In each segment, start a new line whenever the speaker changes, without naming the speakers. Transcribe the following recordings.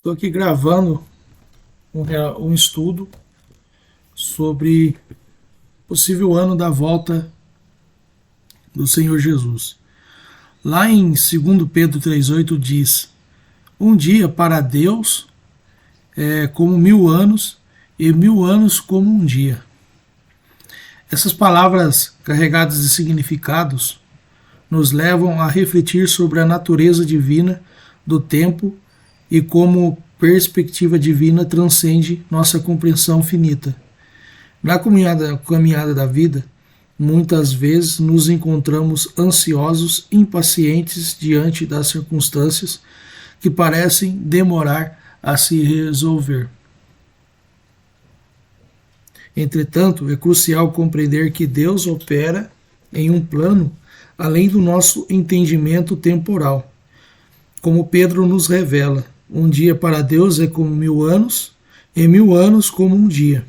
Estou aqui gravando um estudo sobre o possível ano da volta do Senhor Jesus. Lá em 2 Pedro 3,8 diz: um dia para Deus é como 1000 anos, e 1000 anos como um dia. Essas palavras carregadas de significados nos levam a refletir sobre a natureza divina do tempo e como perspectiva divina transcende nossa compreensão finita. Na caminhada da vida, muitas vezes nos encontramos ansiosos, impacientes diante das circunstâncias que parecem demorar a se resolver. Entretanto, é crucial compreender que Deus opera em um plano além do nosso entendimento temporal. Como Pedro nos revela, um dia para Deus é como 1000 anos, e 1000 anos como um dia.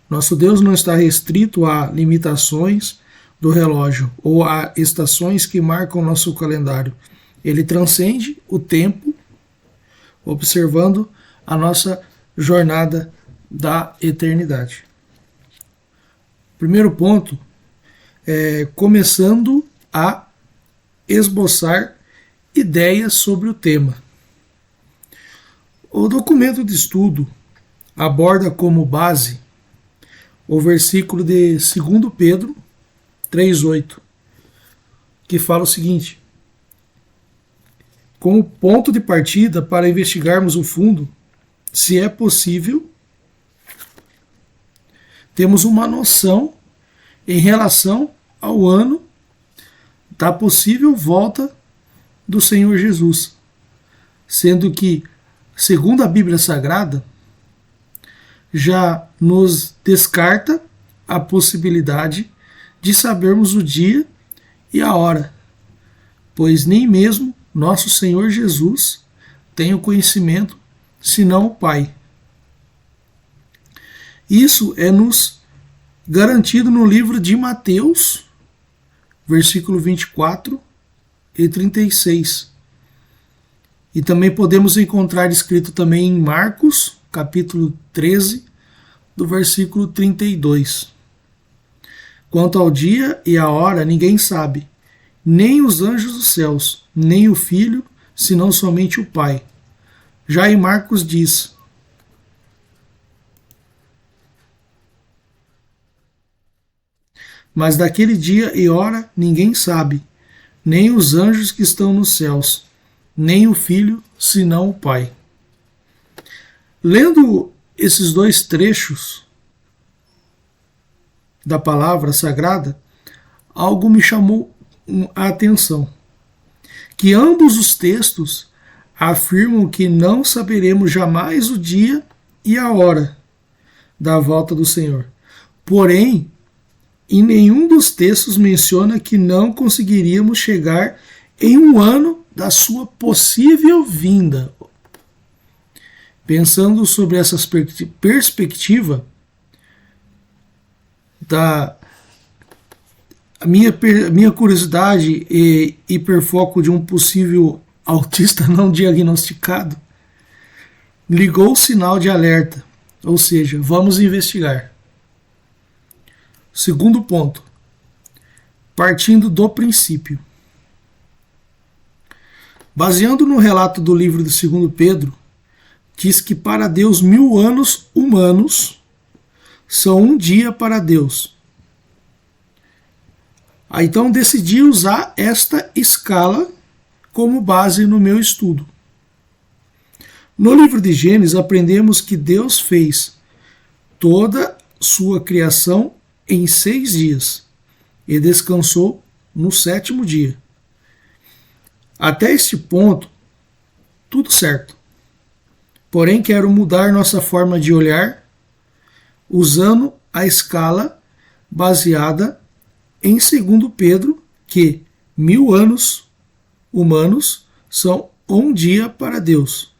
Nosso Deus não está restrito a limitações do relógio ou a estações que marcam nosso calendário. Ele transcende o tempo, observando a nossa jornada da eternidade. Primeiro ponto é começando a esboçar ideias sobre o tema. O documento de estudo aborda como base o versículo de 2 Pedro 3,8, que fala o seguinte: como ponto de partida para investigarmos o fundo, se é possível, temos uma noção em relação ao ano da possível volta do Senhor Jesus, sendo que, segundo a Bíblia Sagrada, já nos descarta a possibilidade de sabermos o dia e a hora, pois nem mesmo nosso Senhor Jesus tem o conhecimento, senão o Pai. Isso é nos garantido no livro de Mateus, versículo 24 e 36. E também podemos encontrar escrito também em Marcos, capítulo 13, do versículo 32. Quanto ao dia e a hora, ninguém sabe, nem os anjos dos céus, nem o Filho, senão somente o Pai. Já em Marcos diz: mas daquele dia e hora ninguém sabe, nem os anjos que estão nos céus, nem o Filho, senão o Pai. Lendo esses dois trechos da palavra sagrada, algo me chamou a atenção, que ambos os textos afirmam que não saberemos jamais o dia e a hora da volta do Senhor. Porém, em nenhum dos textos menciona que não conseguiríamos chegar em um ano da sua possível vinda. Pensando sobre essa perspectiva, a minha curiosidade e hiperfoco de um possível autista não diagnosticado ligou o sinal de alerta, ou seja, vamos investigar. Segundo ponto, partindo do princípio. Baseando no relato do livro de 2 Pedro, diz que para Deus 1000 anos humanos são um dia para Deus. Então decidi usar esta escala como base no meu estudo. No livro de Gênesis aprendemos que Deus fez toda sua criação em 6 dias e descansou no 7º dia. Até este ponto, tudo certo. Porém, quero mudar nossa forma de olhar usando a escala baseada em 2 Pedro, que 1000 anos humanos são um dia para Deus.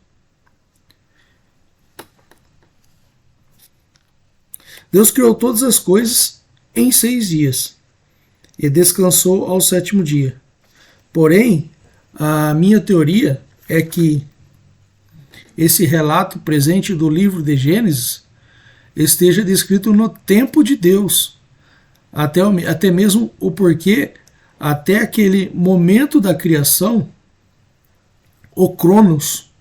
Deus criou todas as coisas em 6 dias e descansou ao 7º dia. Porém, a minha teoria é que esse relato presente do livro de Gênesis esteja descrito no tempo de Deus, até mesmo o porquê, até aquele momento da criação, o Cronos,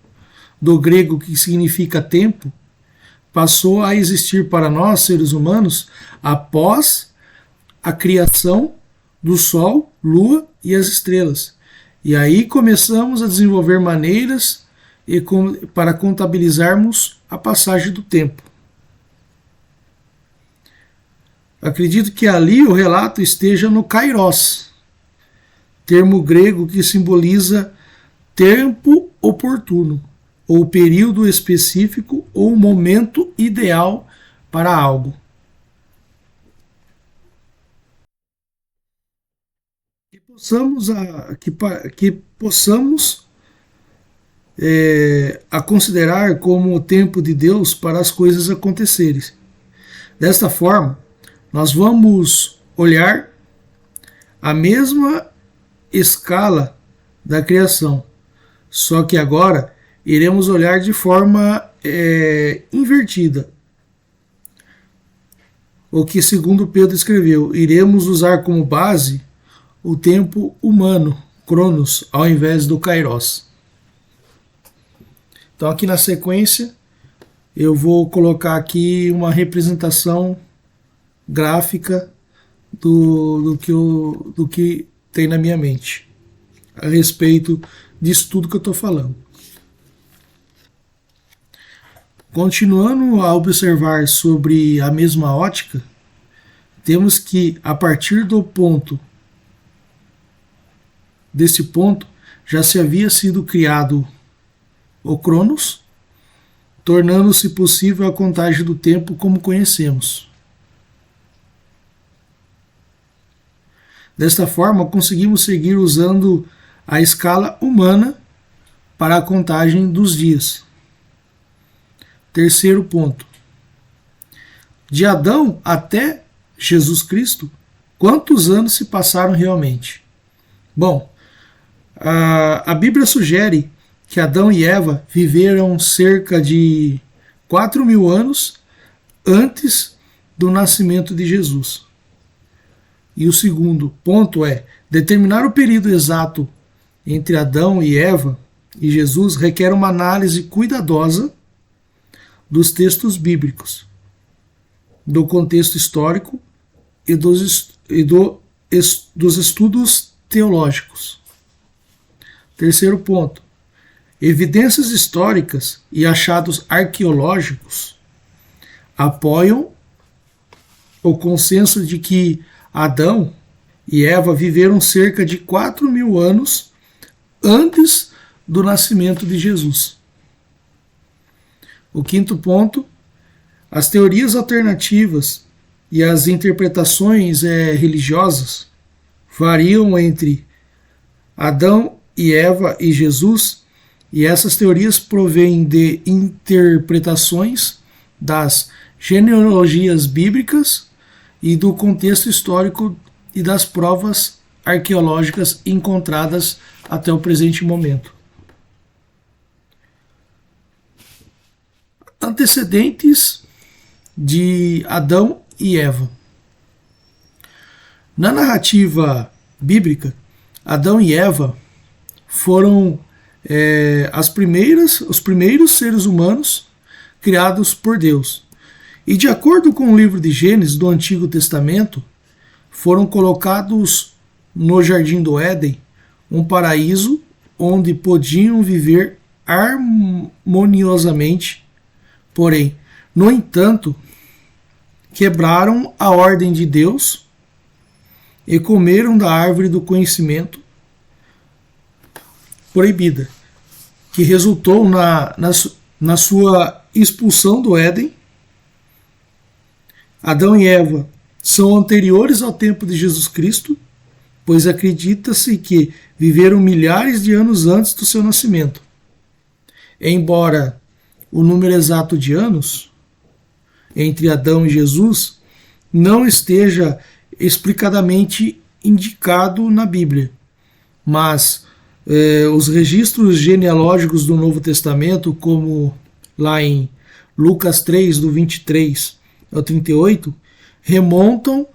do grego que significa tempo, passou a existir para nós, seres humanos, após a criação do Sol, Lua e as estrelas. E aí começamos a desenvolver maneiras para contabilizarmos a passagem do tempo. Acredito que ali o relato esteja no kairos, termo grego que simboliza tempo oportuno, ou período específico ou momento ideal para algo. Que possamos a considerar como o tempo de Deus para as coisas acontecerem. Desta forma, nós vamos olhar a mesma escala da criação, só que agora iremos olhar de forma invertida. O que, segundo Pedro escreveu, iremos usar como base o tempo humano, Cronos, ao invés do Kairos. Então, aqui na sequência, eu vou colocar aqui uma representação gráfica do que tem na minha mente a respeito disso tudo que eu estou falando. Continuando a observar sobre a mesma ótica, temos que, a partir desse ponto, já se havia sido criado o Cronos, tornando-se possível a contagem do tempo como conhecemos. Desta forma, conseguimos seguir usando a escala humana para a contagem dos dias. Terceiro ponto. De Adão até Jesus Cristo, quantos anos se passaram realmente? Bom, a Bíblia sugere que Adão e Eva viveram cerca de 4.000 anos antes do nascimento de Jesus. E o segundo ponto é, determinar o período exato entre Adão e Eva e Jesus requer uma análise cuidadosa dos textos bíblicos, do contexto histórico e dos estudos teológicos. Terceiro ponto, evidências históricas e achados arqueológicos apoiam o consenso de que Adão e Eva viveram cerca de 4.000 anos antes do nascimento de Jesus. O quinto ponto, as teorias alternativas e as interpretações religiosas variam entre Adão e Eva e Jesus, e essas teorias provêm de interpretações das genealogias bíblicas e do contexto histórico e das provas arqueológicas encontradas até o presente momento. Antecedentes de Adão e Eva. Na narrativa bíblica, Adão e Eva foram os primeiros seres humanos criados por Deus. E de acordo com o livro de Gênesis do Antigo Testamento, foram colocados no Jardim do Éden, um paraíso onde podiam viver harmoniosamente. Porém, no entanto, quebraram a ordem de Deus e comeram da árvore do conhecimento proibida, que resultou na sua expulsão do Éden. Adão e Eva são anteriores ao tempo de Jesus Cristo, pois acredita-se que viveram milhares de anos antes do seu nascimento. Embora o número exato de anos entre Adão e Jesus não esteja explicadamente indicado na Bíblia, mas Os registros genealógicos do Novo Testamento, como lá em Lucas 3, do 23 ao 38, remontam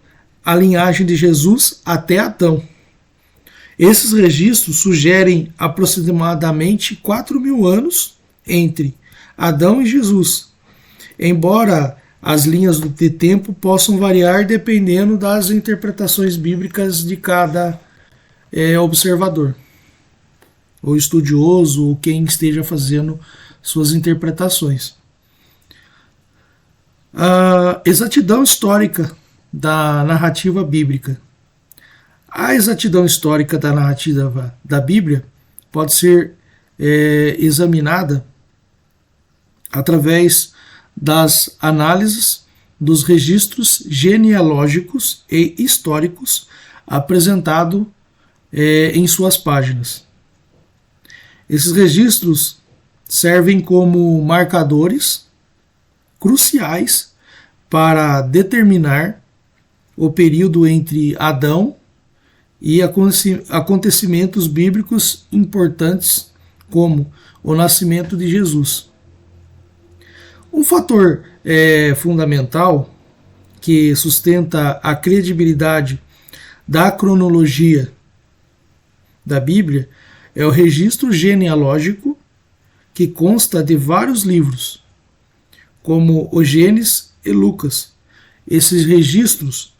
a linhagem de Jesus até Adão. Esses registros sugerem aproximadamente 4.000 anos entre Adão e Jesus, embora as linhas de tempo possam variar dependendo das interpretações bíblicas de cada observador, ou estudioso, ou quem esteja fazendo suas interpretações. A exatidão histórica da narrativa bíblica. A exatidão histórica da narrativa da Bíblia pode ser examinada através das análises dos registros genealógicos e históricos apresentados em suas páginas. Esses registros servem como marcadores cruciais para determinar o período entre Adão e acontecimentos bíblicos importantes, como o nascimento de Jesus. Um fator fundamental que sustenta a credibilidade da cronologia da Bíblia é o registro genealógico, que consta de vários livros, como o Gênesis e Lucas. Esses registros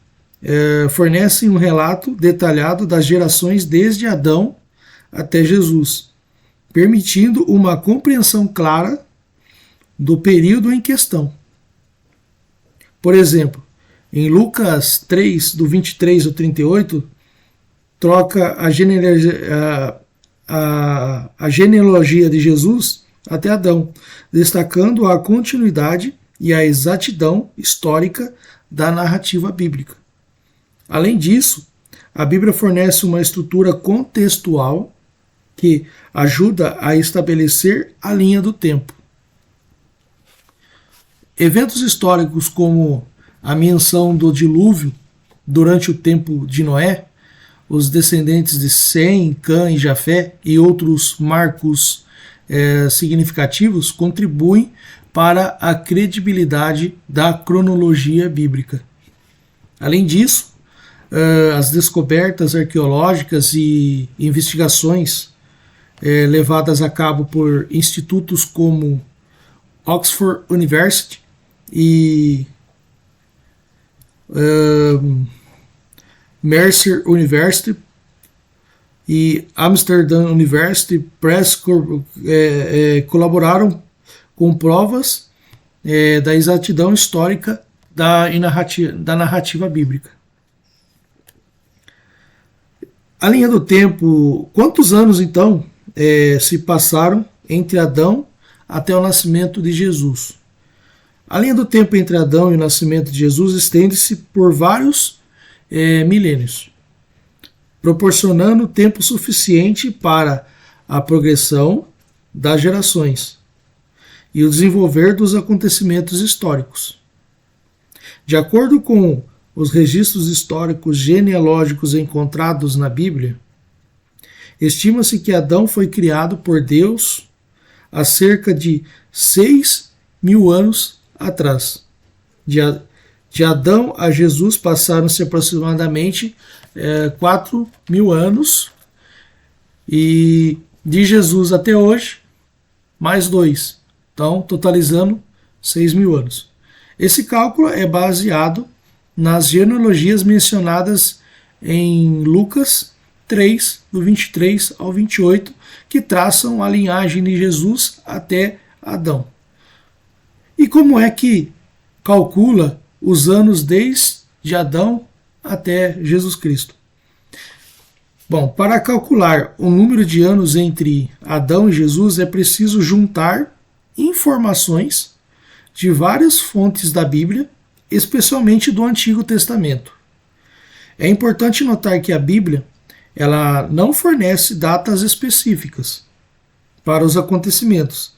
fornecem um relato detalhado das gerações desde Adão até Jesus, permitindo uma compreensão clara do período em questão. Por exemplo, em Lucas 3, do 23 ao 38, troca a genealogia de Jesus até Adão, destacando a continuidade e a exatidão histórica da narrativa bíblica. Além disso, a Bíblia fornece uma estrutura contextual que ajuda a estabelecer a linha do tempo. Eventos históricos como a menção do dilúvio durante o tempo de Noé, os descendentes de Sem, Cã e Jafé e outros marcos significativos contribuem para a credibilidade da cronologia bíblica. Além disso, as descobertas arqueológicas e investigações levadas a cabo por institutos como Oxford University e Mercer University e Amsterdam University Press colaboraram com provas da exatidão histórica da narrativa bíblica. A linha do tempo, quantos anos então se passaram entre Adão até o nascimento de Jesus? A linha do tempo entre Adão e o nascimento de Jesus estende-se por vários milênios, proporcionando tempo suficiente para a progressão das gerações e o desenvolver dos acontecimentos históricos. De acordo com os registros históricos genealógicos encontrados na Bíblia, estima-se que Adão foi criado por Deus há cerca de 6.000 anos atrás. De Adão a Jesus passaram-se aproximadamente 4.000 anos, e de Jesus até hoje, mais 2. Então, totalizando 6.000 anos. Esse cálculo é baseado nas genealogias mencionadas em Lucas 3, do 23 ao 28, que traçam a linhagem de Jesus até Adão. E como é que calcula os anos desde Adão até Jesus Cristo? Bom, para calcular o número de anos entre Adão e Jesus é preciso juntar informações de várias fontes da Bíblia, especialmente do Antigo Testamento. É importante notar que a Bíblia ela não fornece datas específicas para os acontecimentos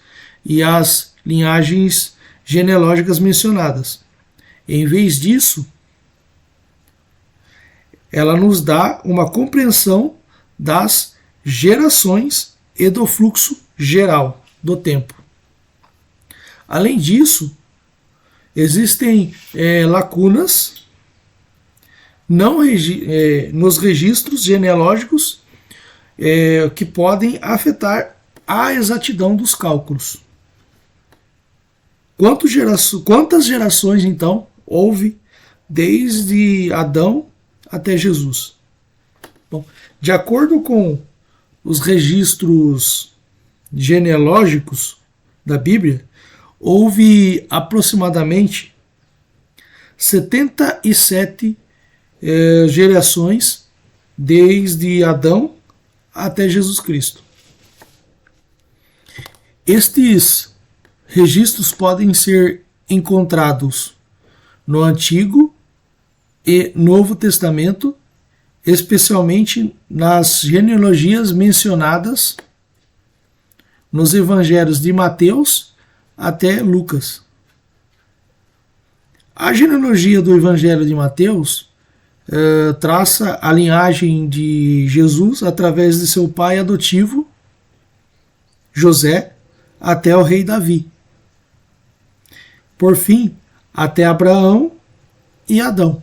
e as linhagens genealógicas mencionadas. Em vez disso, ela nos dá uma compreensão das gerações e do fluxo geral do tempo. Além disso, existem lacunas nos registros genealógicos que podem afetar a exatidão dos cálculos. Quantas gerações, então, houve desde Adão até Jesus? Bom, de acordo com os registros genealógicos da Bíblia, houve aproximadamente 77 gerações desde Adão até Jesus Cristo. Estes registros podem ser encontrados no Antigo e Novo Testamento, especialmente nas genealogias mencionadas nos evangelhos de Mateus até Lucas. A genealogia do evangelho de Mateus traça a linhagem de Jesus através de seu pai adotivo, José, até o rei Davi. Por fim, até Abraão e Adão.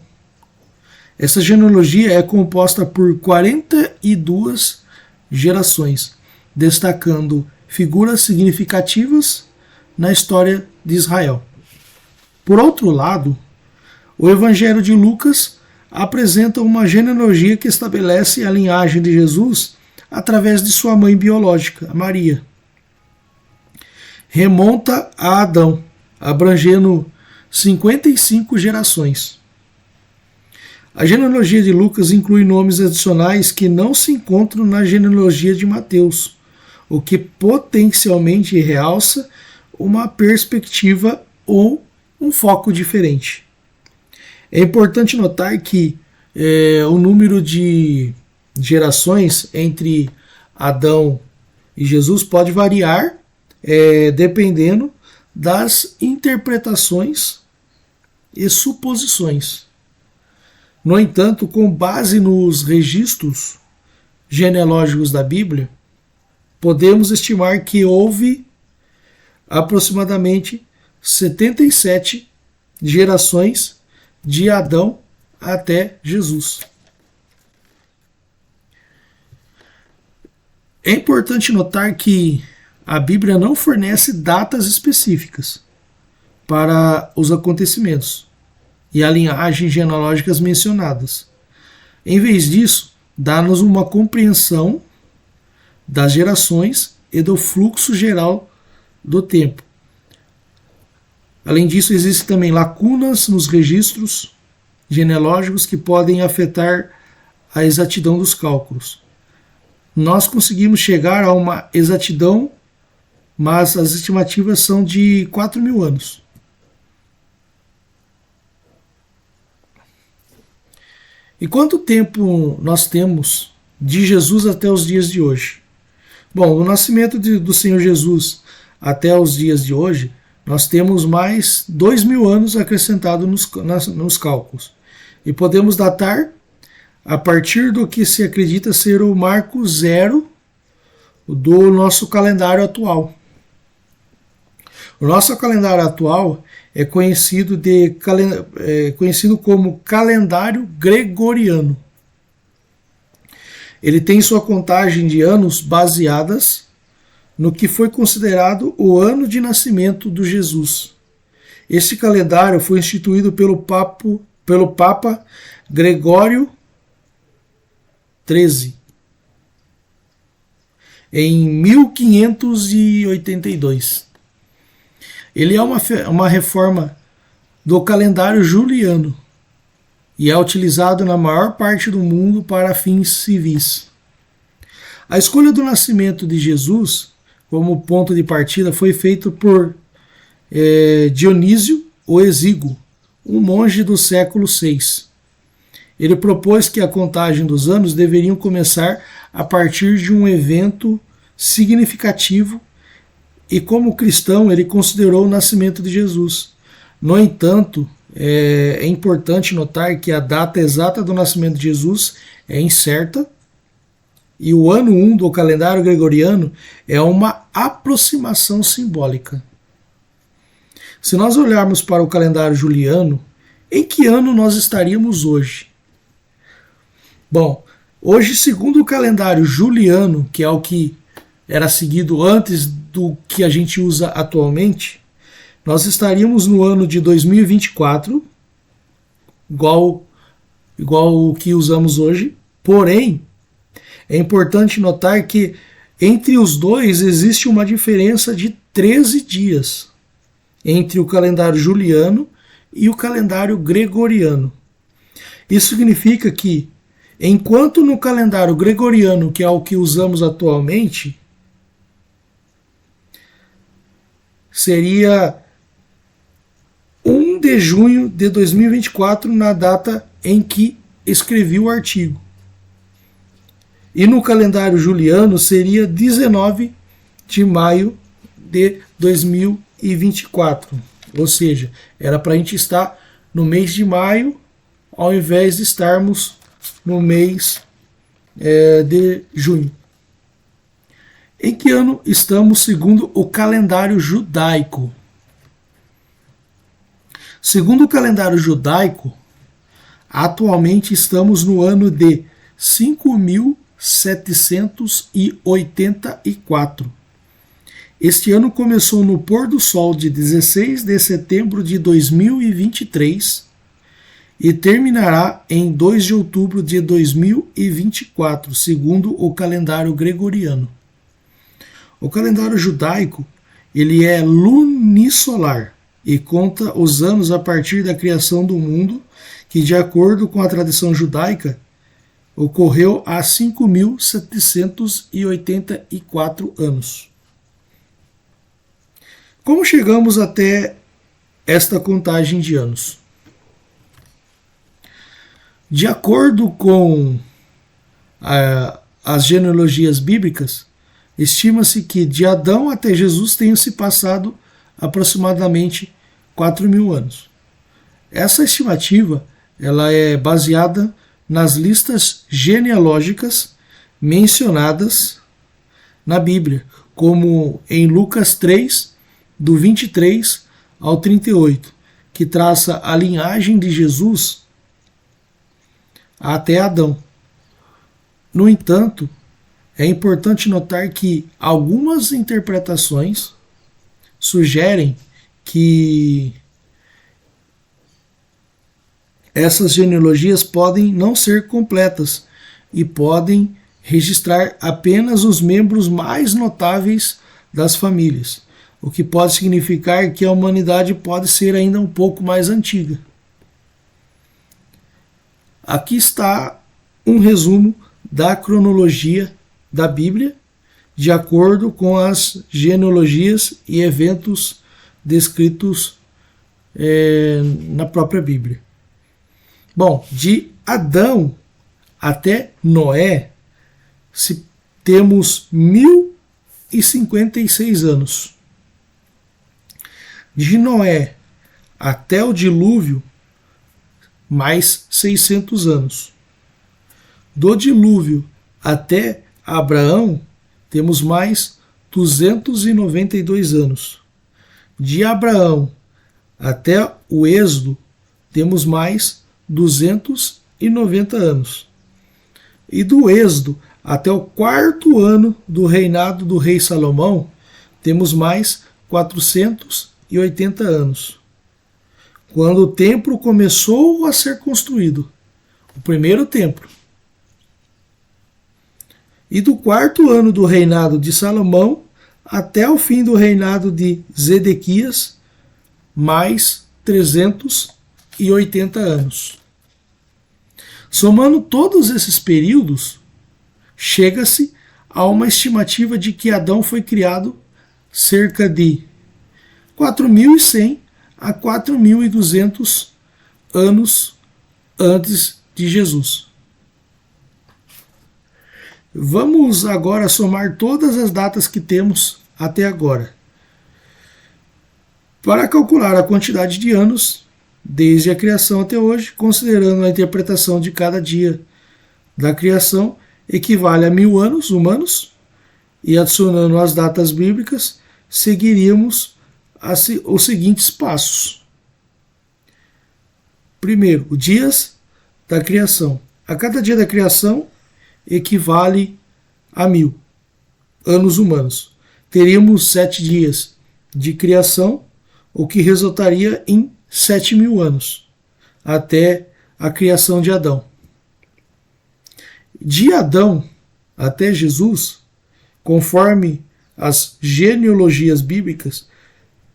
Essa genealogia é composta por 42 gerações, destacando figuras significativas na história de Israel. Por outro lado, o Evangelho de Lucas apresenta uma genealogia que estabelece a linhagem de Jesus através de sua mãe biológica, Maria. Remonta a Adão, abrangendo 55 gerações. A genealogia de Lucas inclui nomes adicionais que não se encontram na genealogia de Mateus, o que potencialmente realça uma perspectiva ou um foco diferente. É importante notar que o número de gerações entre Adão e Jesus pode variar dependendo das interpretações e suposições. No entanto, com base nos registros genealógicos da Bíblia, podemos estimar que houve aproximadamente 77 gerações de Adão até Jesus. É importante notar que a Bíblia não fornece datas específicas para os acontecimentos e as linhagens genealógicas mencionadas. Em vez disso, dá-nos uma compreensão das gerações e do fluxo geral do tempo. Além disso, existem também lacunas nos registros genealógicos que podem afetar a exatidão dos cálculos. Nós conseguimos chegar a uma exatidão, mas as estimativas são de 4.000 anos. E quanto tempo nós temos de Jesus até os dias de hoje? Bom, do nascimento do Senhor Jesus até os dias de hoje, nós temos mais 2.000 anos acrescentados nos cálculos. E podemos datar a partir do que se acredita ser o marco zero do nosso calendário atual. O nosso calendário atual é conhecido como calendário gregoriano. Ele tem sua contagem de anos baseadas no que foi considerado o ano de nascimento do Jesus. Este calendário foi instituído pelo Papa Gregório XIII em 1582. Ele é uma reforma do calendário juliano e é utilizado na maior parte do mundo para fins civis. A escolha do nascimento de Jesus como ponto de partida foi feito por Dionísio o Exíguo, um monge do século VI. Ele propôs que a contagem dos anos deveriam começar a partir de um evento significativo e, como cristão, ele considerou o nascimento de Jesus. No entanto, é importante notar que a data exata do nascimento de Jesus é incerta e o ano 1 do calendário gregoriano é uma aproximação simbólica. Se nós olharmos para o calendário juliano, em que ano nós estaríamos hoje? Bom, hoje, segundo o calendário juliano, que é o que era seguido antes do que a gente usa atualmente, nós estaríamos no ano de 2024, igual o que usamos hoje, porém, é importante notar que entre os dois existe uma diferença de 13 dias entre o calendário juliano e o calendário gregoriano. Isso significa que, enquanto no calendário gregoriano, que é o que usamos atualmente, seria 1 de junho de 2024 na data em que escrevi o artigo. E no calendário juliano seria 19 de maio de 2024. Ou seja, era para a gente estar no mês de maio, ao invés de estarmos no mês de junho. Em que ano estamos segundo o calendário judaico? Segundo o calendário judaico, atualmente estamos no ano de 5.784. Este ano começou no pôr do sol de 16 de setembro de 2023 e terminará em 2 de outubro de 2024, segundo o calendário gregoriano. O calendário judaico, ele é lunisolar e conta os anos a partir da criação do mundo, que, de acordo com a tradição judaica, ocorreu há 5.784 anos. Como chegamos até esta contagem de anos? De acordo com as genealogias bíblicas, estima-se que de Adão até Jesus tenham se passado aproximadamente 4.000 anos. Essa estimativa ela é baseada nas listas genealógicas mencionadas na Bíblia, como em Lucas 3, do 23 ao 38, que traça a linhagem de Jesus até Adão. No entanto, é importante notar que algumas interpretações sugerem que essas genealogias podem não ser completas e podem registrar apenas os membros mais notáveis das famílias, o que pode significar que a humanidade pode ser ainda um pouco mais antiga. Aqui está um resumo da cronologia da Bíblia, de acordo com as genealogias e eventos descritos na própria Bíblia. Bom, de Adão até Noé, temos 1.056 anos. De Noé até o dilúvio, mais 600 anos. Do dilúvio até Abraão, temos mais 292 anos. De Abraão até o Êxodo, temos mais 290 anos. E do Êxodo até o 4º ano do reinado do rei Salomão, temos mais 480 anos. Quando o templo começou a ser construído, o primeiro templo. E do 4º ano do reinado de Salomão até o fim do reinado de Zedequias, mais 380 anos. Somando todos esses períodos, chega-se a uma estimativa de que Adão foi criado cerca de 4.100 a 4.200 anos antes de Jesus. Vamos agora somar todas as datas que temos até agora. Para calcular a quantidade de anos, desde a criação até hoje, considerando a interpretação de cada dia da criação, equivale a 1000 anos humanos, e adicionando as datas bíblicas, seguiríamos os seguintes passos. Primeiro, os dias da criação. A cada dia da criação equivale a 1000 anos humanos. Teríamos 7 dias de criação, o que resultaria em 7.000 anos, até a criação de Adão. De Adão até Jesus, conforme as genealogias bíblicas,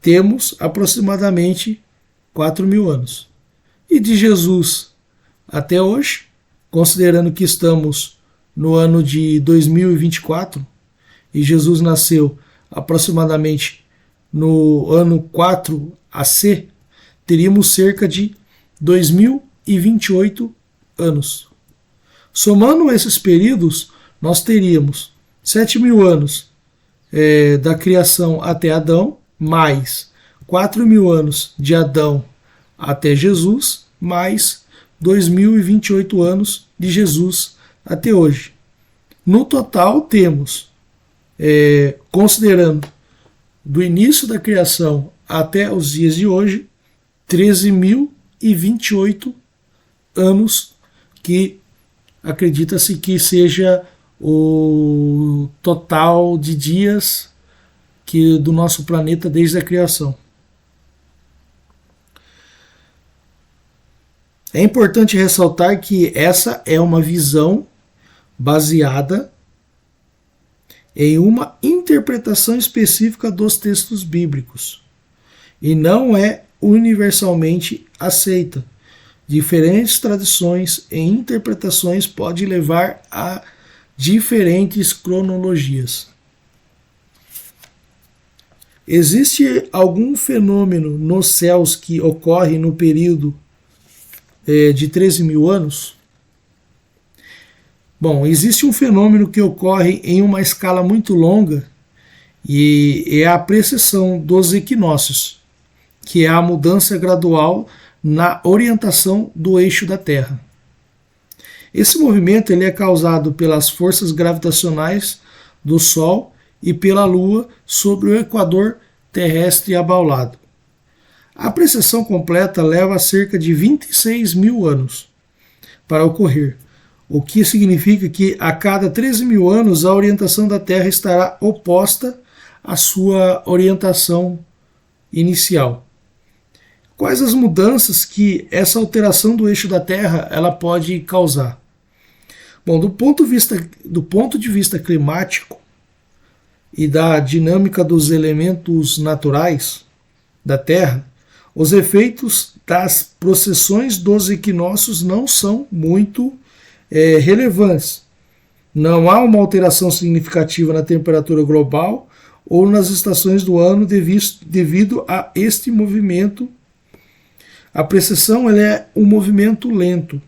temos aproximadamente 4.000 anos. E de Jesus até hoje, considerando que estamos no ano de 2024, e Jesus nasceu aproximadamente no ano 4 AC, teríamos cerca de 2028 anos. Somando esses períodos, nós teríamos 7.000 anos da criação até Adão, mais 4.000 anos de Adão até Jesus, mais 2028 anos de Jesus até hoje. No total, temos, considerando do início da criação até os dias de hoje, 13.028 anos, que acredita-se que seja o total de dias do nosso planeta desde a criação. É importante ressaltar que essa é uma visão baseada em uma interpretação específica dos textos bíblicos e não é universalmente aceita. Diferentes tradições e interpretações podem levar a diferentes cronologias. Existe algum fenômeno nos céus que ocorre no período de 13.000 anos? Bom, existe um fenômeno que ocorre em uma escala muito longa e é a precessão dos equinócios, que é a mudança gradual na orientação do eixo da Terra. Esse movimento ele é causado pelas forças gravitacionais do Sol e pela Lua sobre o equador terrestre abaulado. A precessão completa leva cerca de 26.000 anos para ocorrer, o que significa que a cada 13.000 anos a orientação da Terra estará oposta à sua orientação inicial. Quais as mudanças que essa alteração do eixo da Terra ela pode causar? Bom, do ponto de vista climático e da dinâmica dos elementos naturais da Terra, os efeitos das processões dos equinócios não são muito relevantes. Não há uma alteração significativa na temperatura global ou nas estações do ano devido a este movimento. A precessão é um movimento lento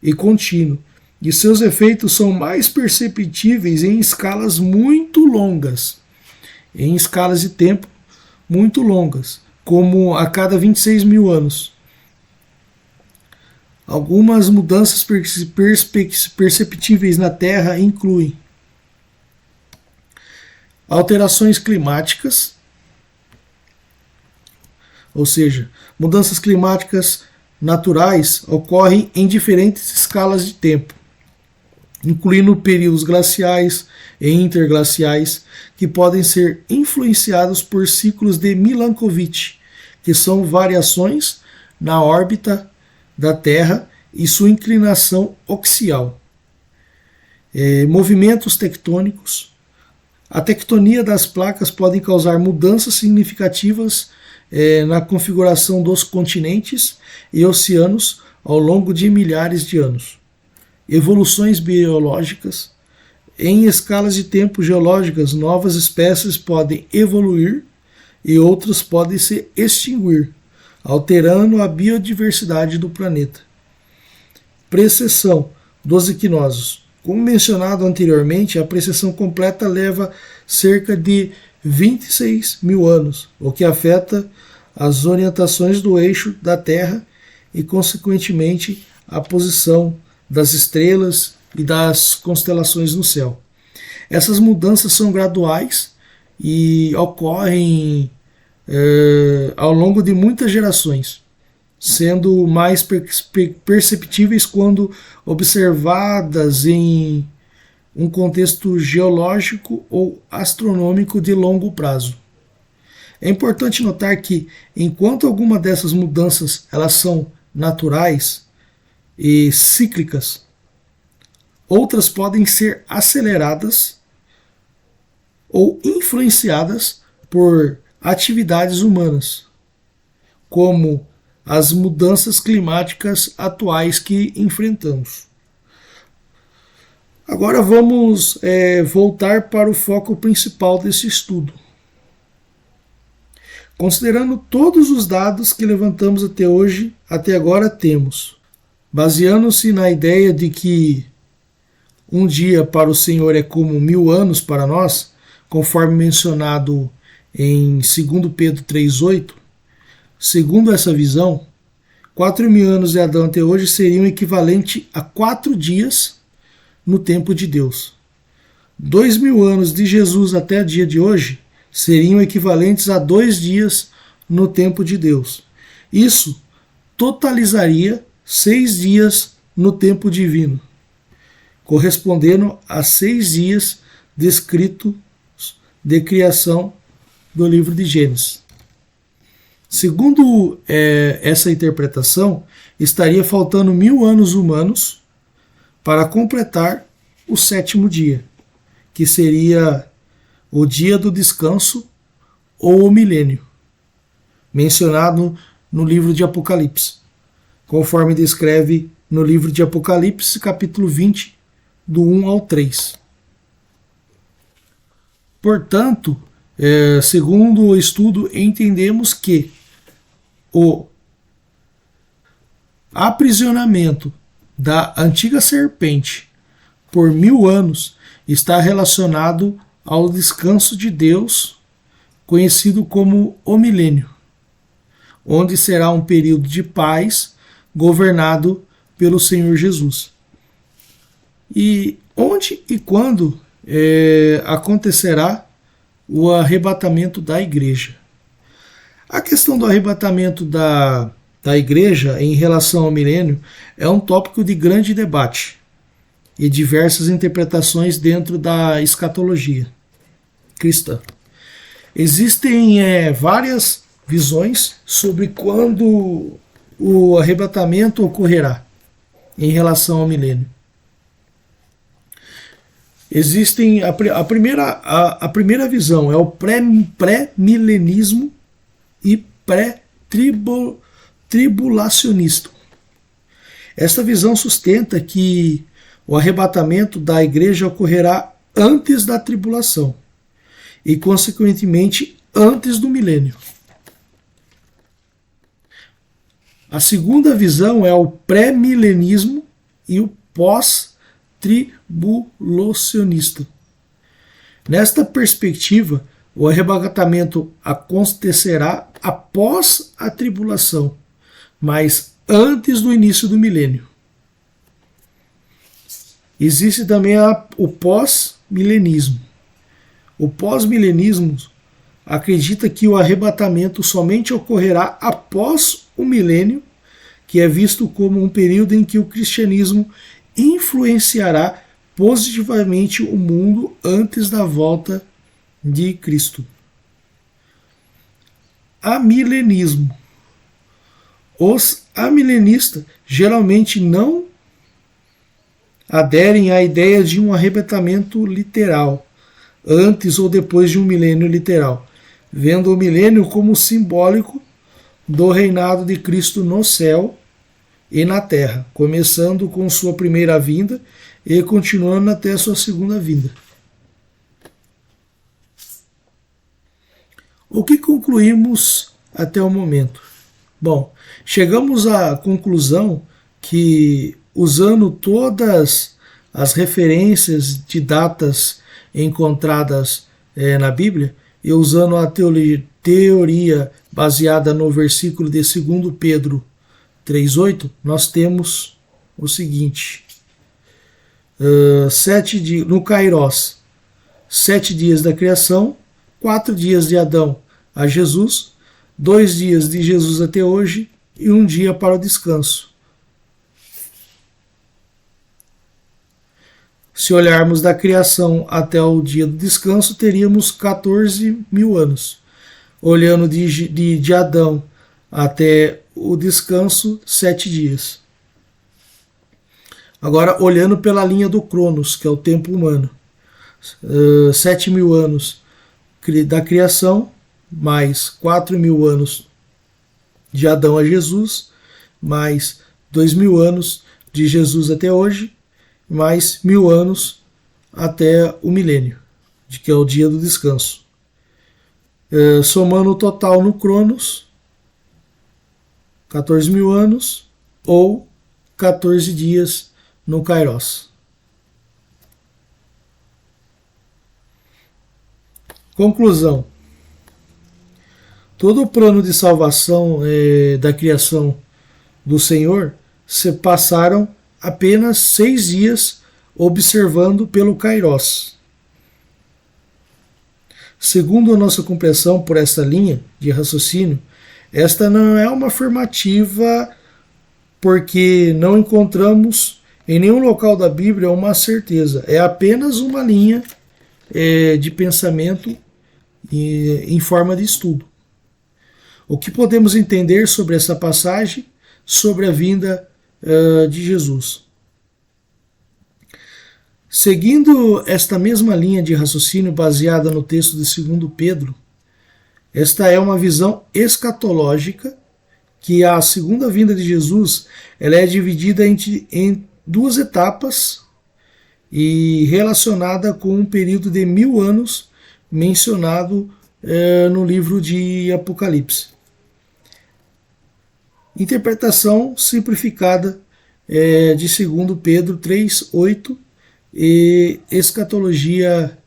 e contínuo, e seus efeitos são mais perceptíveis em escalas muito longas, em escalas de tempo muito longas, como a cada 26.000 anos. Algumas mudanças perceptíveis na Terra incluem alterações climáticas, ou seja, mudanças climáticas naturais ocorrem em diferentes escalas de tempo, incluindo períodos glaciais e interglaciais, que podem ser influenciados por ciclos de Milankovitch, que são variações na órbita da Terra e sua inclinação axial. Movimentos tectônicos. A tectonia das placas pode causar mudanças significativas na configuração dos continentes e oceanos ao longo de milhares de anos. Evoluções biológicas. Em escalas de tempo geológicas, novas espécies podem evoluir e outras podem se extinguir, alterando a biodiversidade do planeta. Precessão dos equinócios. Como mencionado anteriormente, a precessão completa leva cerca de 26.000 anos, o que afeta as orientações do eixo da Terra e, consequentemente, a posição das estrelas e das constelações no céu. Essas mudanças são graduais e ocorrem ao longo de muitas gerações, sendo mais perceptíveis quando observadas em um contexto geológico ou astronômico de longo prazo. É importante notar que, enquanto algumas dessas mudanças elas são naturais e cíclicas, outras podem ser aceleradas ou influenciadas por atividades humanas, como as mudanças climáticas atuais que enfrentamos. Agora vamos voltar para o foco principal desse estudo. Considerando todos os dados que levantamos até agora temos, baseando-se na ideia de que um dia para o Senhor é como 1000 anos para nós, conforme mencionado em 2 Pedro 3,8, segundo essa visão, 4.000 anos de Adão até hoje seriam equivalente a 4 dias no tempo de Deus. 2.000 anos de Jesus até o dia de hoje seriam equivalentes a 2 dias no tempo de Deus. Isso totalizaria 6 dias no tempo divino, correspondendo a 6 dias descritos de criação do livro de Gênesis. Segundo essa interpretação, estaria faltando 1000 anos humanos para completar o 7º dia, que seria o dia do descanso ou o milênio, mencionado no livro de Apocalipse, conforme descreve no livro de Apocalipse, capítulo 20, do 1 ao 3. Portanto, segundo o estudo, entendemos que o aprisionamento da antiga serpente por 1000 anos está relacionado ao descanso de Deus, conhecido como o milênio, onde será um período de paz governado pelo Senhor Jesus. E onde e quando acontecerá o arrebatamento da igreja? A questão do arrebatamento da igreja em relação ao milênio é um tópico de grande debate e diversas interpretações dentro da escatologia cristã. Existem várias visões sobre quando o arrebatamento ocorrerá em relação ao milênio. Existem a primeira visão é o pré-milenismo e pré-tribulacionista. Esta visão sustenta que o arrebatamento da igreja ocorrerá antes da tribulação e, consequentemente, antes do milênio. A segunda visão é o pré-milenismo e o pós-tribulacionista. Nesta perspectiva, o arrebatamento acontecerá após a tribulação, mas antes do início do milênio. Existe também o pós-milenismo. O pós-milenismo acredita que o arrebatamento somente ocorrerá após o milênio, que é visto como um período em que o cristianismo influenciará positivamente o mundo antes da volta de Cristo. Amilenismo. Os amilenistas geralmente não aderem à ideia de um arrebatamento literal, antes ou depois de um milênio literal, vendo o milênio como simbólico do reinado de Cristo no céu e na terra, começando com sua primeira vinda e continuando até sua segunda vinda. O que concluímos até o momento? Bom, chegamos à conclusão que, usando todas as referências de datas encontradas na Bíblia, e usando a teoria baseada no versículo de 2 Pedro 3,8, nós temos o seguinte: no Kairos, 7 dias da criação, 4 dias de Adão a Jesus, 2 dias de Jesus até hoje e 1 dia para o descanso. Se olharmos da criação até o dia do descanso, teríamos 14 mil anos. Olhando de Adão até o descanso, 7 dias. Agora, olhando pela linha do Cronos, que é o tempo humano, 7 mil anos da criação, mais 4 mil anos de Adão a Jesus, mais 2 mil anos de Jesus até hoje, mais 1000 anos até o milênio, que é o dia do descanso. Somando o total no Cronos, 14 mil anos ou 14 dias no Kairos. Conclusão. Todo o plano de salvação da criação do Senhor se passaram apenas 6 dias observando pelo Kairos. Segundo a nossa compreensão por esta linha de raciocínio, esta não é uma afirmativa porque não encontramos em nenhum local da Bíblia uma certeza. É apenas uma linha de pensamento em forma de estudo. O que podemos entender sobre essa passagem, sobre a vinda de Jesus? Seguindo esta mesma linha de raciocínio baseada no texto de 2 Pedro, esta é uma visão escatológica que a segunda vinda de Jesus ela é dividida em 2 etapas e relacionada com um período de 1000 anos mencionado no livro de Apocalipse. Interpretação simplificada de 2 Pedro 3:8 e escatologia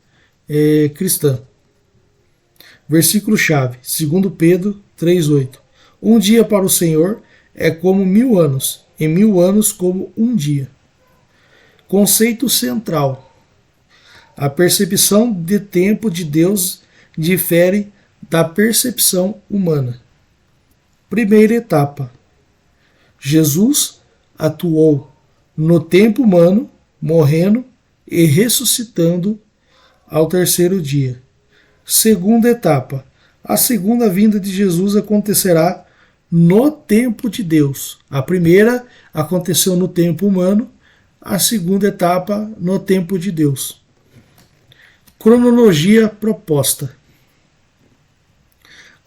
cristã. Versículo-chave, 2 Pedro 3:8. Um dia para o Senhor é como 1000 anos, e 1000 anos como um dia. Conceito central. A percepção de tempo de Deus difere da percepção humana. Primeira etapa. Jesus atuou no tempo humano, morrendo e ressuscitando ao 3º dia. Segunda etapa. A segunda vinda de Jesus acontecerá no tempo de Deus. A primeira aconteceu no tempo humano, a segunda etapa no tempo de Deus. Cronologia proposta.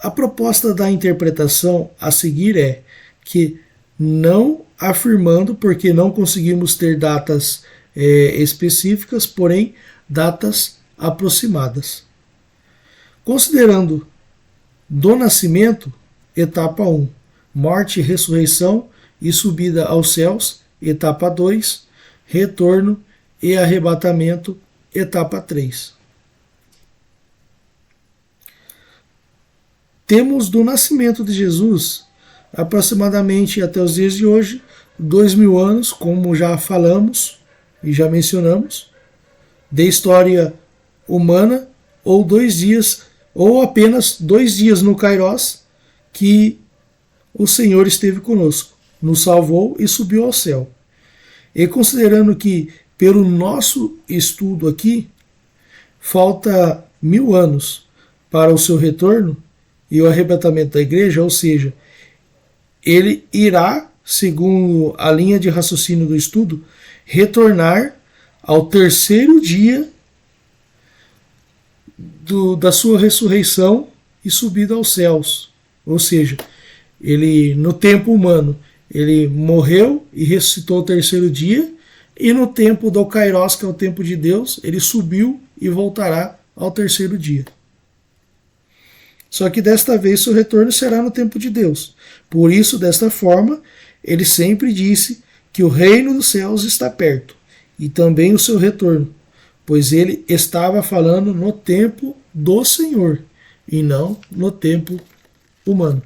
A proposta da interpretação a seguir é que, não afirmando, porque não conseguimos ter datas específicas, porém datas aproximadas. Considerando do nascimento, etapa 1, morte, ressurreição e subida aos céus, etapa 2, retorno e arrebatamento, etapa 3. Temos do nascimento de Jesus, aproximadamente até os dias de hoje, 2000 anos, como já falamos e já mencionamos, de história humana, ou 2 dias, ou apenas 2 dias no Kairos, que o Senhor esteve conosco, nos salvou e subiu ao céu. E considerando que, pelo nosso estudo aqui, falta 1000 anos para o seu retorno e o arrebatamento da igreja, ou seja, ele irá, segundo a linha de raciocínio do estudo, retornar ao 3º dia da sua ressurreição e subida aos céus. Ou seja, ele no tempo humano, ele morreu e ressuscitou ao 3º dia, e no tempo do Kairos, que é o tempo de Deus, ele subiu e voltará ao 3º dia. Só que desta vez seu retorno será no tempo de Deus. Por isso, desta forma, ele sempre disse que o reino dos céus está perto, e também o seu retorno, pois ele estava falando no tempo do Senhor, e não no tempo humano.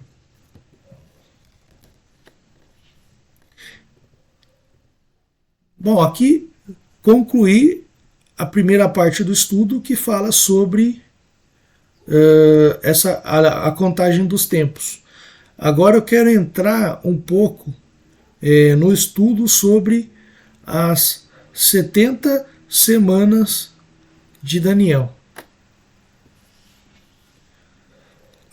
Bom, aqui concluí a primeira parte do estudo, que fala sobre a contagem dos tempos. Agora eu quero entrar um pouco no estudo sobre as 70 semanas de Daniel.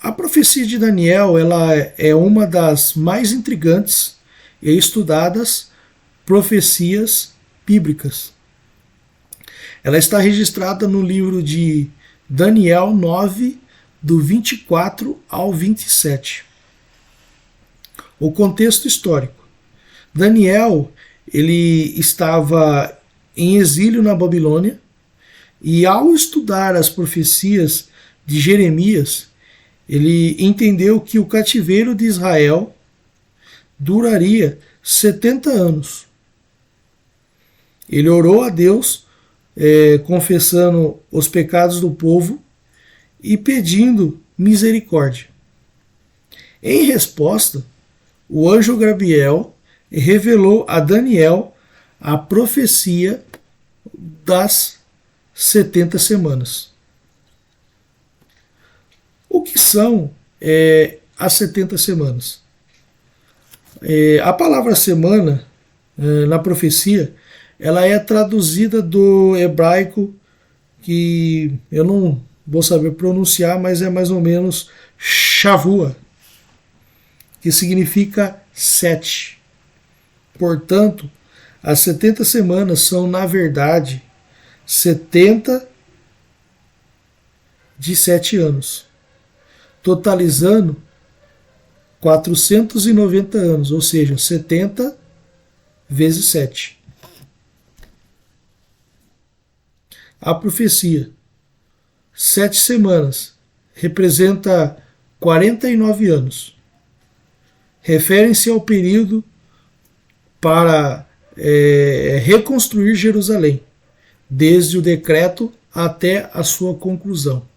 A profecia de Daniel, ela é uma das mais intrigantes e estudadas profecias bíblicas. Ela está registrada no livro de Daniel 9, do 24 ao 27. O contexto histórico. Daniel, ele estava em exílio na Babilônia, e ao estudar as profecias de Jeremias, ele entendeu que o cativeiro de Israel duraria 70 anos. Ele orou a Deus, confessando os pecados do povo e pedindo misericórdia. Em resposta, o anjo Gabriel revelou a Daniel a profecia das 70 semanas. O que são as 70 semanas? A palavra semana, na profecia, ela é traduzida do hebraico, que eu não vou saber pronunciar, mas é mais ou menos Shavua, que significa 7. Portanto, as 70 semanas são, na verdade, 70 de 7 anos, totalizando 490 anos, ou seja, 70 vezes 7. A profecia, 7 semanas, representa 49 anos. Referem-se ao período para reconstruir Jerusalém, desde o decreto até a sua conclusão.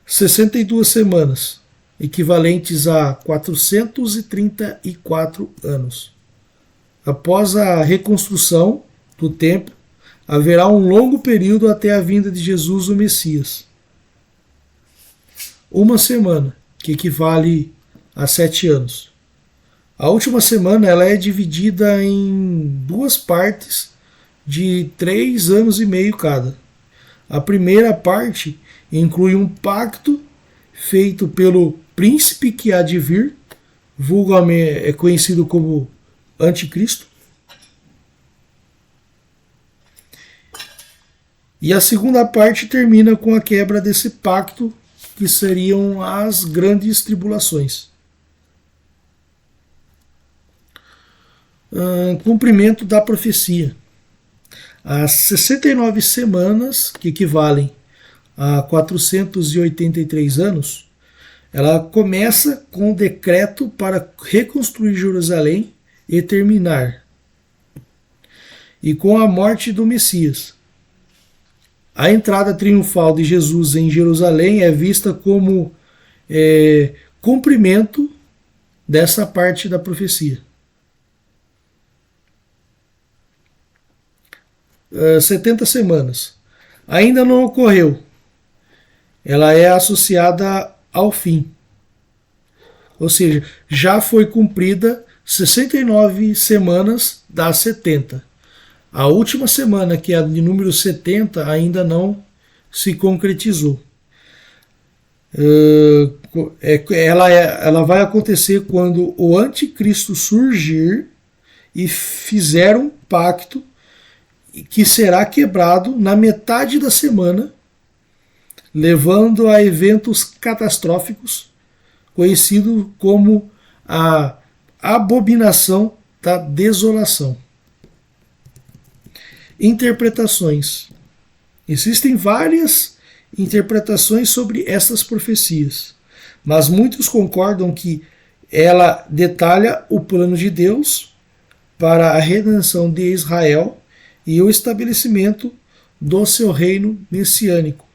62 semanas, equivalentes a 434 anos. Após a reconstrução do templo, haverá um longo período até a vinda de Jesus, o Messias. Uma semana, que equivale a 7 anos. A última semana ela é dividida em 2 partes de 3 anos e meio cada. A primeira parte inclui um pacto feito pelo príncipe que há de vir, vulgarmente é conhecido como Anticristo. E a segunda parte termina com a quebra desse pacto, que seriam as grandes tribulações. Cumprimento da profecia. As 69 semanas, que equivalem a 483 anos, ela começa com o decreto para reconstruir Jerusalém e terminar. E com a morte do Messias. A entrada triunfal de Jesus em Jerusalém é vista como cumprimento dessa parte da profecia. 70 semanas. Ainda não ocorreu. Ela é associada ao fim. Ou seja, já foi cumprida 69 semanas das 70. A última semana, que é a de número 70, ainda não se concretizou. Ela vai acontecer quando o anticristo surgir e fizer um pacto que será quebrado na metade da semana, levando a eventos catastróficos, conhecido como a abominação da desolação. Interpretações. Existem várias interpretações sobre essas profecias, mas muitos concordam que ela detalha o plano de Deus para a redenção de Israel e o estabelecimento do seu reino messiânico.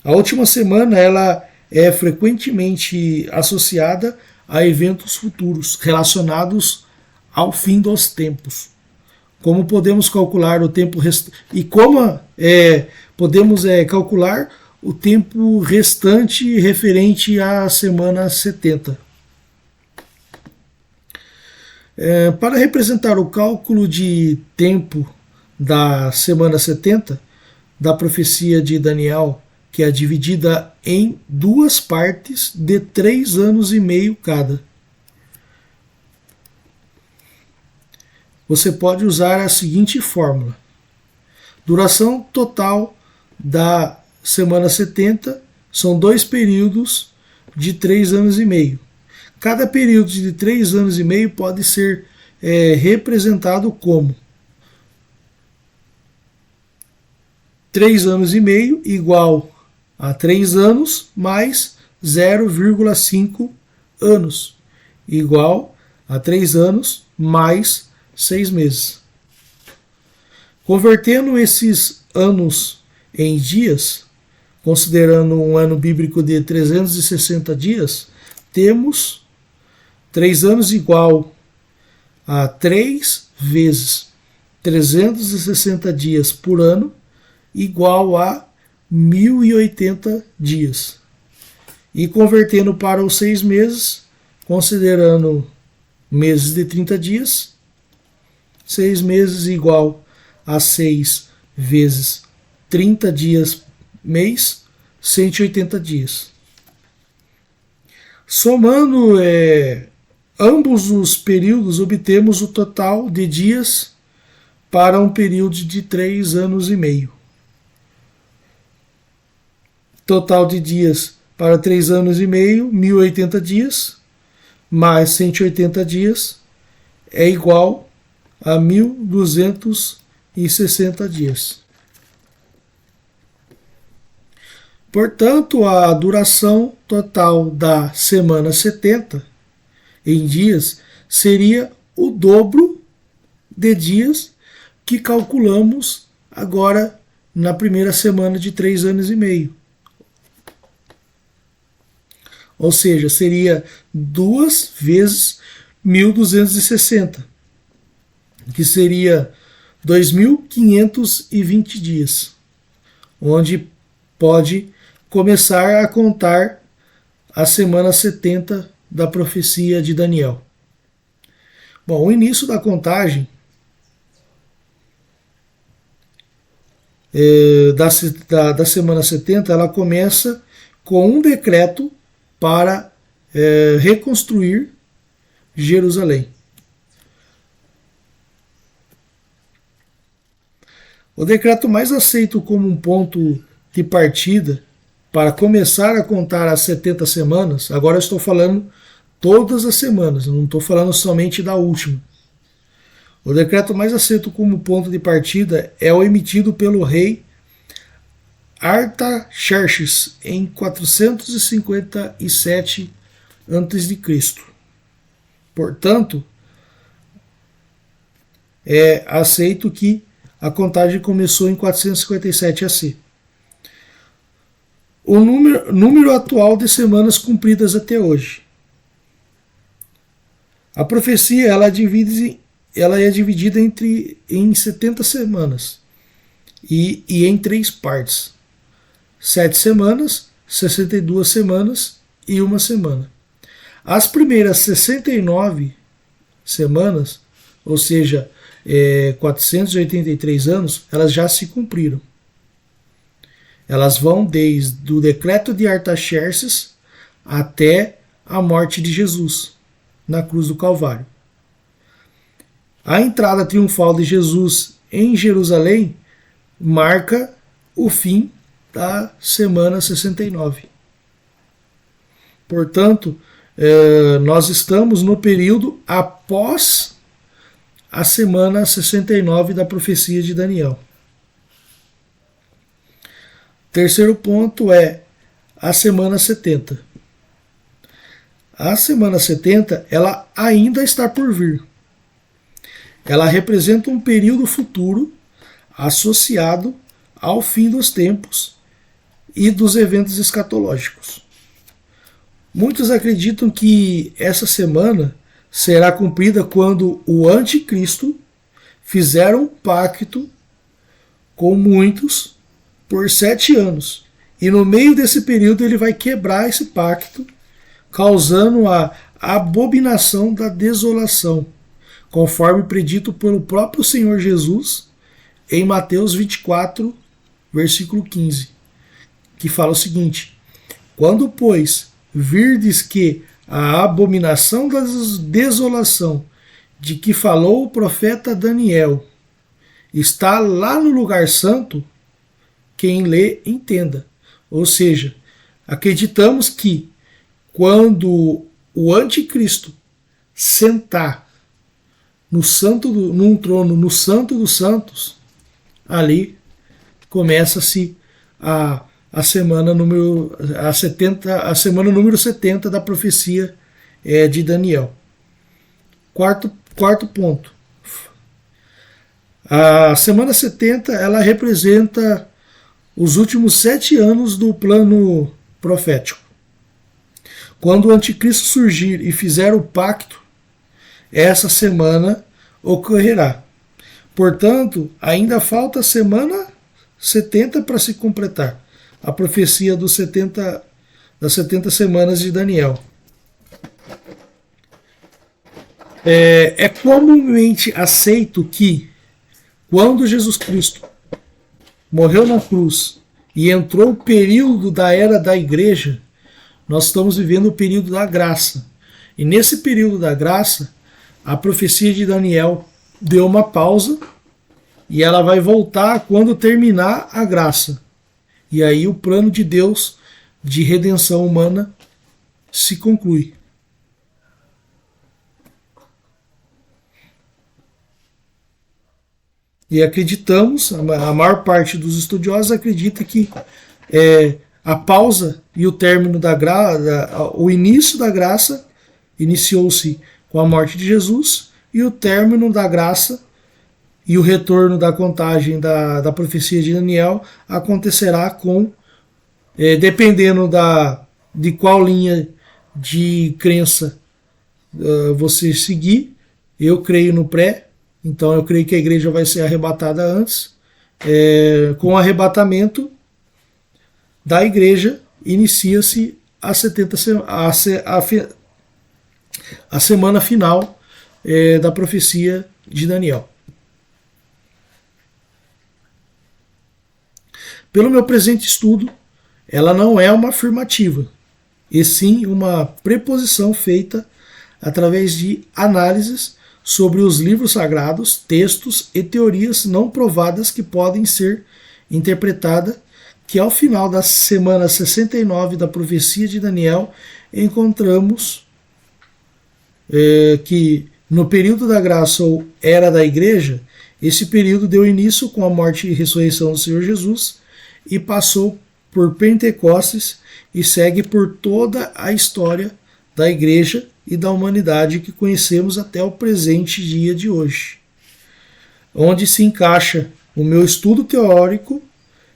A última semana ela é frequentemente associada a eventos futuros relacionados ao fim dos tempos, como podemos calcular o tempo e como podemos calcular o tempo restante referente à semana 70. Para representar o cálculo de tempo da semana 70, da profecia de Daniel, que é dividida em duas partes de 3 anos e meio cada. Você pode usar a seguinte fórmula. Duração total da semana 70 são 2 períodos de 3 anos e meio. Cada período de 3 anos e meio pode ser representado como 3 anos e meio igual a 3 anos mais 0,5 anos, igual a 3 anos mais 6 meses. Convertendo esses anos em dias, considerando um ano bíblico de 360 dias, temos 3 anos igual a 3 vezes 360 dias por ano, igual a 1080 dias. E convertendo para os 6 meses, considerando meses de 30 dias, 6 meses igual a 6 vezes 30 dias mês, 180 dias. Somando ambos os períodos, obtemos o total de dias para um período de 3 anos e meio. Total de dias para 3 anos e meio, 1080 dias, mais 180 dias, é igual a 1260 dias. Portanto, a duração total da semana 70 em dias seria o dobro de dias que calculamos agora na primeira semana de 3 anos e meio. Ou seja, seria 2 vezes 1260, que seria 2.520 dias, onde pode começar a contar a semana 70 da profecia de Daniel. Bom, o início da contagem da semana 70, ela começa com um decreto para reconstruir Jerusalém. O decreto mais aceito como um ponto de partida para começar a contar as 70 semanas, agora eu estou falando todas as semanas, eu não estou falando somente da última. O decreto mais aceito como ponto de partida é o emitido pelo rei Artaxerxes em 457 a.C. Portanto, é aceito que a contagem começou em 457 AC. O número atual de semanas cumpridas até hoje. A profecia ela é dividida em 70 semanas e em 3 partes. 7 semanas, 62 semanas e 1 semana. As primeiras 69 semanas, ou seja, 483 anos, elas já se cumpriram. Elas vão desde o decreto de Artaxerxes até a morte de Jesus na cruz do Calvário. A entrada triunfal de Jesus em Jerusalém marca o fim da semana 69. Portanto, nós estamos no período após a semana 69 da profecia de Daniel. Terceiro ponto é a semana 70. A semana 70, ela ainda está por vir. Ela representa um período futuro associado ao fim dos tempos e dos eventos escatológicos. Muitos acreditam que essa semana será cumprida quando o anticristo fizeram um pacto com muitos por 7 anos. E no meio desse período ele vai quebrar esse pacto, causando a abominação da desolação, conforme predito pelo próprio Senhor Jesus em Mateus 24, versículo 15, que fala o seguinte: quando, pois, virdes que a abominação da desolação de que falou o profeta Daniel está lá no lugar santo, quem lê entenda. Ou seja, acreditamos que quando o anticristo sentar num trono no Santo dos Santos, ali começa-se a semana número 70 da profecia de Daniel. Quarto ponto. A semana 70 ela representa os últimos 7 anos do plano profético. Quando o anticristo surgir e fizer o pacto, essa semana ocorrerá. Portanto, ainda falta a semana 70 para se completar a profecia das 70 semanas de Daniel. É comumente aceito que quando Jesus Cristo morreu na cruz e entrou o período da era da igreja, nós estamos vivendo o período da graça. E nesse período da graça, a profecia de Daniel deu uma pausa e ela vai voltar quando terminar a graça. E aí o plano de Deus de redenção humana se conclui. E acreditamos, a maior parte dos estudiosos acredita que a pausa e o término o início da graça iniciou-se com a morte de Jesus, e o término da graça e o retorno da contagem da profecia de Daniel acontecerá dependendo de qual linha de crença você seguir. Eu creio no pré, então eu creio que a igreja vai ser arrebatada antes. Com o arrebatamento da igreja, inicia-se a semana final da profecia de Daniel. Pelo meu presente estudo, ela não é uma afirmativa, e sim uma preposição feita através de análises sobre os livros sagrados, textos e teorias não provadas que podem ser interpretadas, que ao final da semana 69 da profecia de Daniel encontramos que no período da graça ou era da igreja, esse período deu início com a morte e ressurreição do Senhor Jesus e passou por Pentecostes e segue por toda a história da igreja e da humanidade que conhecemos até o presente dia de hoje, onde se encaixa o meu estudo teórico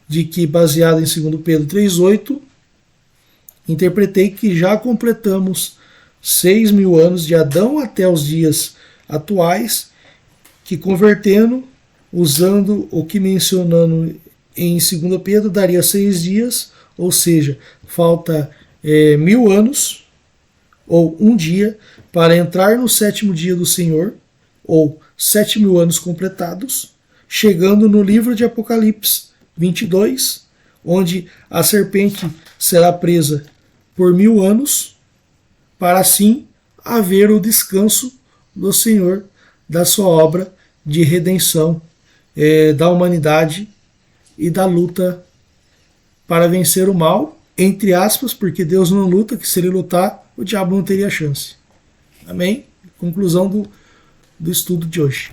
de que, baseado em 2 Pedro 3,8, interpretei que já completamos 6.000 anos de Adão até os dias atuais, que convertendo, usando o que mencionando em 2 Pedro, daria 6 dias, ou seja, falta 1.000 anos, ou um dia, para entrar no 7º dia do Senhor, ou 7.000 anos completados, chegando no livro de Apocalipse 22, onde a serpente será presa por 1.000 anos, para assim haver o descanso do Senhor da sua obra de redenção da humanidade e da luta para vencer o mal, entre aspas, porque Deus não luta, que se ele lutar, o diabo não teria chance. Amém? Conclusão do estudo de hoje.